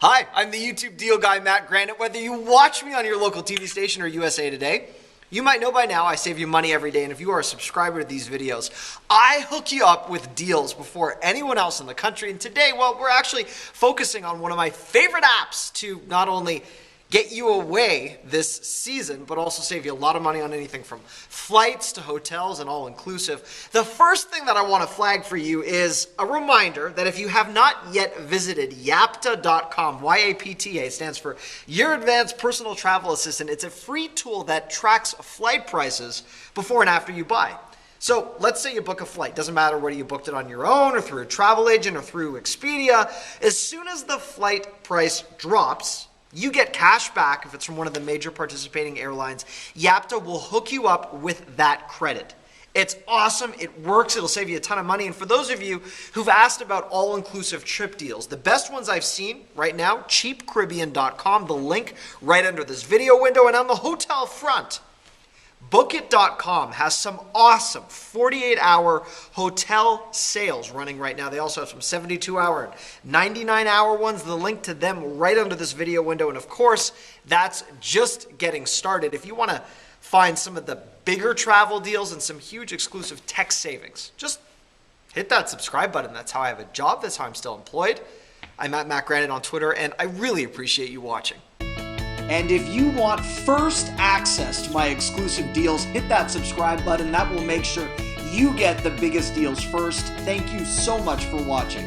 Hi, I'm the YouTube deal guy, Matt Granite. Whether you watch me on your local TV station or USA Today, you might know by now I save you money every day, and if you are a subscriber to these videos, I hook you up with deals before anyone else in the country. And today, well, we're actually focusing on one of my favorite apps to not only get you away this season, but also save you a lot of money on anything from flights to hotels and all-inclusive. The first thing that I want to flag for you is a reminder that if you have not yet visited yapta.com, Y-A-P-T-A stands for Your Advanced Personal Travel Assistant. It's a free tool that tracks flight prices before and after you buy. So let's say you book a flight. Doesn't matter whether you booked it on your own or through a travel agent or through Expedia. As soon as the flight price drops, you get cash back if it's from one of the major participating airlines. Yapta will hook you up with that credit. It's awesome. It works. It'll save you a ton of money. And for those of you who've asked about all-inclusive trip deals, the best ones I've seen right now, cheapcaribbean.com, the link right under this video window. And on the hotel front, Bookit.com has some awesome 48-hour hotel sales running right now. They also have some 72-hour and 99-hour ones. The link to them right under this video window. And of course, that's just getting started. If you want to find some of the bigger travel deals and some huge exclusive tech savings, just hit that subscribe button. That's how I have a job. That's how I'm still employed. I'm at Matt Granite on Twitter, and I really appreciate you watching. And if you want first access to my exclusive deals, hit that subscribe button. That will make sure you get the biggest deals first. Thank you so much for watching.